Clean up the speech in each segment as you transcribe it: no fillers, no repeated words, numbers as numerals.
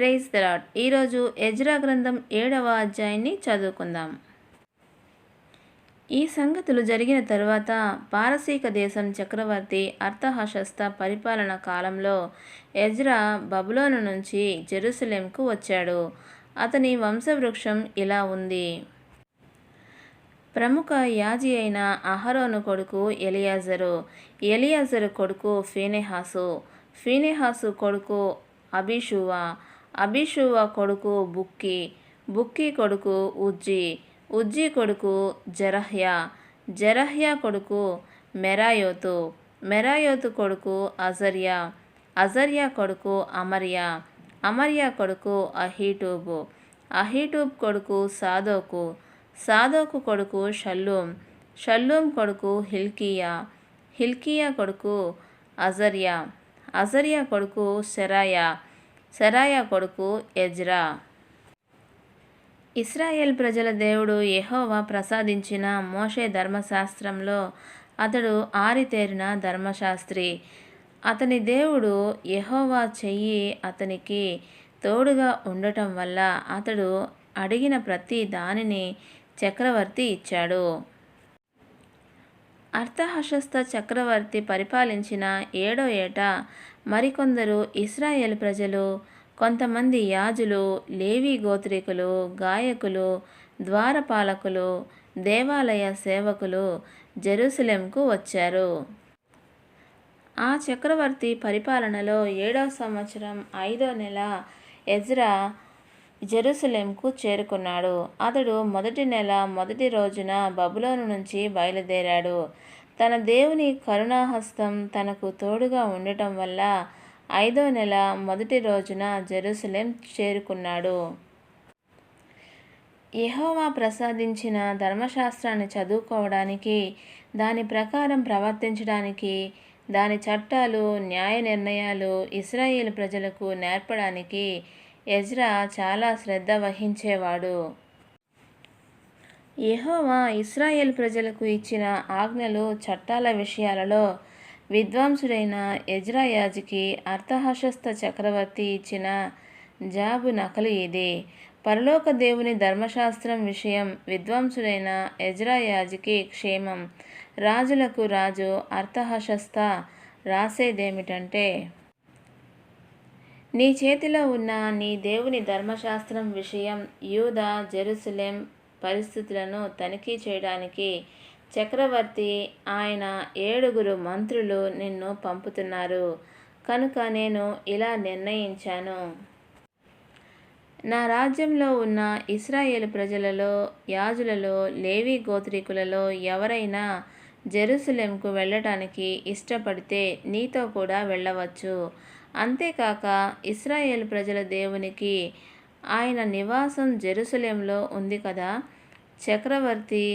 Praise the Lord. ఈరోజు Ezra గ్రంథం 7వ అధ్యాయాన్ని చదువుకుందాం. ఈ సంగతులు జరిగిన తరువాత పారసీక దేశం చక్రవర్తి అర్తహషస్త పరిపాలన కాలంలో ఎజ్రా బబులోను నుంచి జెరూసలేంకు వచ్చాడు. అతని వంశవృక్షం ఇలా ఉంది. ప్రముఖ యాజీ అయిన అహరోను కొడుకు ఎలియాజరు, ఎలియాజరు కొడుకు ఫీనెహాసు, ఫీనెహాసు కొడుకు అబీషూవ, అబీషూవ కొడుకు బుక్కీ, బుక్కీ కొడుకు ఉజ్జీ, ఉజ్జీ కొడుకు జెరహ్యా, జెరహ్యా కొడుకు మెరాయోతు, మెరాయోతు కొడుకు అజర్యా, అజర్యా కొడుకు అమర్యా, అమర్యా కొడుకు అహీటూబు, అహీటూబ్ కొడుకు సాదోకు, సాదోకు కొడుకు షల్లూం, షల్లూం కొడుకు హిల్కీయా, హిల్కీయా కొడుకు అజర్యా, అజర్యా కొడుకు సెరాయా, సెరాయా కొడుకు ఎజ్రా. ఇశ్రాయేల్ ప్రజల దేవుడు యెహోవా ప్రసాదించిన మోషే ధర్మశాస్త్రంలో అతడు ఆరితేరిన ధర్మశాస్త్రి. అతని దేవుడు యెహోవా చెయ్యి అతనికి తోడుగా ఉండటం వల్ల అతడు అడిగిన ప్రతి దానిని చక్రవర్తి ఇచ్చాడు. అర్తహషస్త చక్రవర్తి పరిపాలించిన 7వ ఏట మరికొందరు ఇశ్రాయేల్ ప్రజలు, కొంతమంది యాజులు, లేవీ గోత్రికులు, గాయకులు, ద్వారపాలకులు, దేవాలయ సేవకులు జెరూసలేంకు వచ్చారు. ఆ చక్రవర్తి పరిపాలనలో 7వ సంవత్సరం 5వ నెల ఎజ్రా జెరూసలేంకు చేరుకున్నాడు. అతడు మొదటి నెల మొదటి రోజున బబులోను నుంచి బయలుదేరాడు. తన దేవుని కరుణాహస్తం తనకు తోడుగా ఉండటం వల్ల 5వ నెల మొదటి రోజున జెరూసలేం చేరుకున్నాడు. యెహోవా ప్రసాదించిన ధర్మశాస్త్రాన్ని చదువుకోవడానికి, దాని ప్రకారం ప్రవర్తించడానికి, దాని చట్టాలు, న్యాయ నిర్ణయాలు ఇశ్రాయేలు ప్రజలకు నేర్పడానికి ఎజ్రా చాలా శ్రద్ధ వహించేవాడు. యెహోవా ఇశ్రాయేల్ ప్రజలకు ఇచ్చిన ఆజ్ఞలు, చట్టాల విషయాలలో విద్వాంసుడైన ఎజ్రా యాజీకి అర్తహషస్త చక్రవర్తి ఇచ్చిన జాబు నకలు ఇది. పరలోక దేవుని ధర్మశాస్త్రం విషయం విద్వాంసుడైన ఎజ్రా యాజీకి క్షేమం. రాజులకు రాజు అర్తహషస్త రాసేదేమిటంటే, నీ చేతిలో ఉన్న నీ దేవుని ధర్మశాస్త్రం విషయం యూదా, జెరూసలేం పరిస్థితులను తనిఖీ చేయడానికి చక్రవర్తి ఆయన 7 మంత్రులు నిన్ను పంపుతున్నారు. కనుక నేను ఇలా నిర్ణయించాను. నా రాజ్యంలో ఉన్న ఇశ్రాయేలు ప్రజలలో, యాజులలో, లేవీ గోత్రికులలో ఎవరైనా జెరూసలేంకు వెళ్ళటానికి ఇష్టపడితే నీతో కూడా వెళ్ళవచ్చు. అంతేకాక ఇశ్రాయేలు ప్రజల దేవునికి ఆయన నివాసం జెరూసలేంలో ఉంది కదా. చక్రవర్తి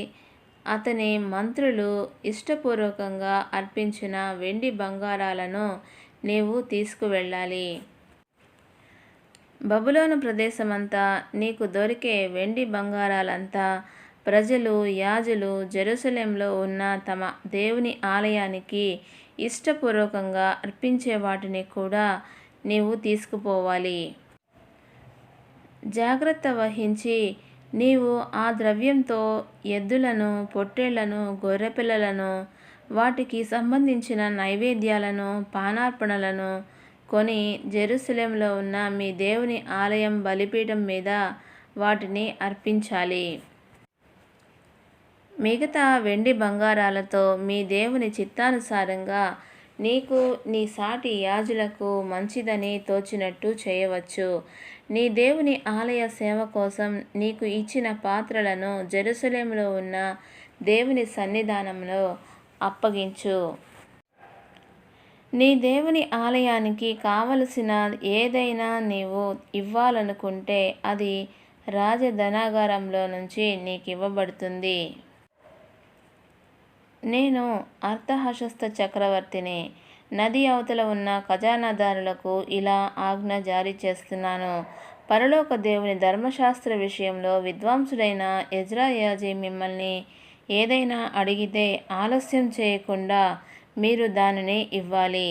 అతని మంత్రులు ఇష్టపూర్వకంగా అర్పించిన వెండి బంగారాలను నీవు తీసుకువెళ్ళాలి. బబులోను ప్రదేశమంతా నీకు దొరికే వెండి బంగారాలంతా ప్రజలు, యాజులు జెరూసలేంలో ఉన్న తమ దేవుని ఆలయానికి ఇష్టపూర్వకంగా అర్పించే వాటిని కూడా నీవు తీసుకుపోవాలి. జాగ్రత్త వహించి నీవు ఆ ద్రవ్యంతో ఎద్దులను, పొట్టేళ్లను, గొర్రెపిల్లలను, వాటికి సంబంధించిన నైవేద్యాలను, పానార్పణలను కొని జెరూసలేంలో ఉన్న మీ దేవుని ఆలయం బలిపీఠం మీద వాటిని అర్పించాలి. మిగతా వెండి బంగారాలతో మీ దేవుని చిత్తానుసారంగా నీకు, నీ సాటి యాజులకు మంచిదని తోచినట్టు చేయవచ్చు. నీ దేవుని ఆలయ సేవ కోసం నీకు ఇచ్చిన పాత్రలను జెరూసలేంలో ఉన్న దేవుని సన్నిధానంలో అప్పగించు. నీ దేవుని ఆలయానికి కావలసిన ఏదైనా నీవు ఇవ్వాలనుకుంటే అది రాజధనాగారంలో నుంచి నీకివ్వబడుతుంది. నేను అర్తహషస్త చక్రవర్తిని. నది అవతల ఉన్న ఖజానాదారులకు ఇలా ఆజ్ఞ జారీ చేస్తున్నాను. పరలోక దేవుని ధర్మశాస్త్ర విషయంలో విద్వాంసుడైన ఎజ్రా యాజీ మిమ్మల్ని ఏదైనా అడిగితే ఆలస్యం చేయకుండా మీరు దానిని ఇవ్వాలి.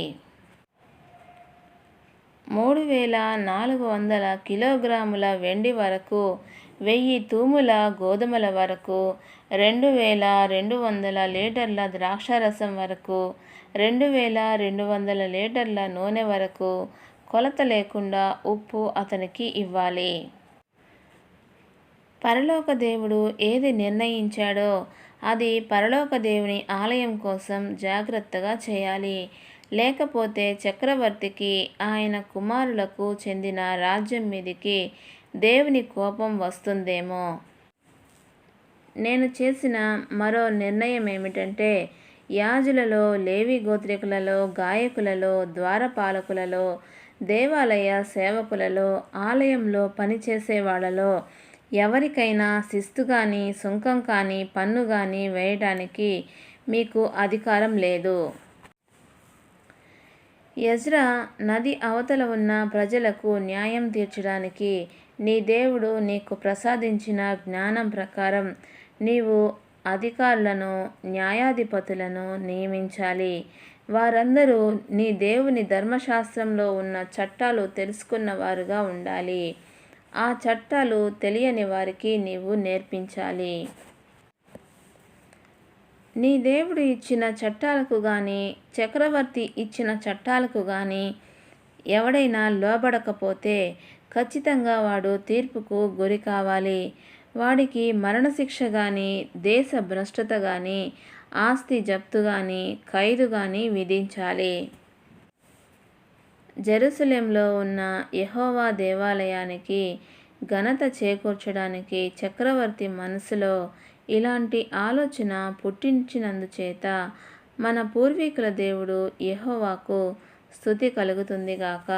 3400 కిలోగ్రాముల వెండి వరకు, 1000 తూముల గోధుమల వరకు, 2200 లీటర్ల ద్రాక్షారసం వరకు, 2200 లీటర్ల నూనె వరకు కొలత లేకుండా ఉప్పు అతనికి ఇవ్వాలి. పరలోక దేవుడు ఏది నిర్ణయించాడో అది పరలోక దేవుని ఆలయం కోసం జాగ్రత్తగా చేయాలి. లేకపోతే చక్రవర్తికి, ఆయన కుమారులకు చెందిన రాజ్యం మీదికి దేవుని కోపం వస్తుందేమో. నేను చేసిన మరో నిర్ణయం ఏమిటంటే, యాజులలో, లేవి గోత్రికులలో, గాయకులలో, ద్వారపాలకులలో, దేవాలయ సేవకులలో, ఆలయంలో పనిచేసే వాళ్ళలో ఎవరికైనా శిస్తు కానీ, సుంకం కానీ, పన్ను కానీ వేయటానికి మీకు అధికారం లేదు. ఎజ్రా, నది అవతల ఉన్న ప్రజలకు న్యాయం తీర్చడానికి నీ దేవుడు నీకు ప్రసాదించిన జ్ఞానం ప్రకారం నీవు అధికారులను, న్యాయాధిపతులను నియమించాలి. వారందరూ నీ దేవుని ధర్మశాస్త్రంలో ఉన్న చట్టాలు తెలుసుకున్న వారుగా ఉండాలి. ఆ చట్టాలు తెలియని వారికి నీవు నేర్పించాలి. నీ దేవుడు ఇచ్చిన చట్టాలకు కానీ, చక్రవర్తి ఇచ్చిన చట్టాలకు కానీ ఎవడైనా లోబడకపోతే ఖచ్చితంగా వాడు తీర్పుకు గురి కావాలి. వాడికి మరణశిక్ష కానీ, దేశ భ్రష్టత కానీ, ఆస్తి జప్తు కానీ, ఖైదు కానీ విధించాలి. జెరూసలేంలో ఉన్న యెహోవా దేవాలయానికి ఘనత చేకూర్చడానికి చక్రవర్తి మనసులో ఇలాంటి ఆలోచన పుట్టించినందుచేత మన పూర్వీకుల దేవుడు యెహోవాకు స్తుతి కలుగుతుందిగాక.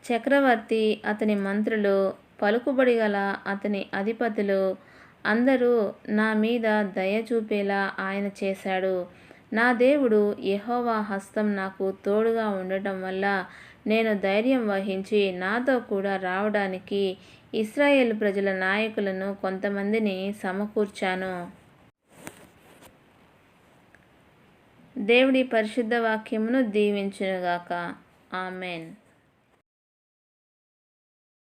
చక్రవర్తి, అతని మంత్రులు, పలుకుబడి గల అతని అధిపతులు అందరూ నా మీద దయ చూపేలా ఆయన చేశాడు. నా దేవుడు యెహోవా హస్తం నాకు తోడుగా ఉండటం వల్ల నేను ధైర్యం వహించి నాతో కూడా రావడానికి ఇశ్రాయేలు ప్రజల నాయకులను కొంతమందిని సమకూర్చాను. దేవుడి పరిశుద్ధ వాక్యమును దీవించునుగాక. ఆమెన్.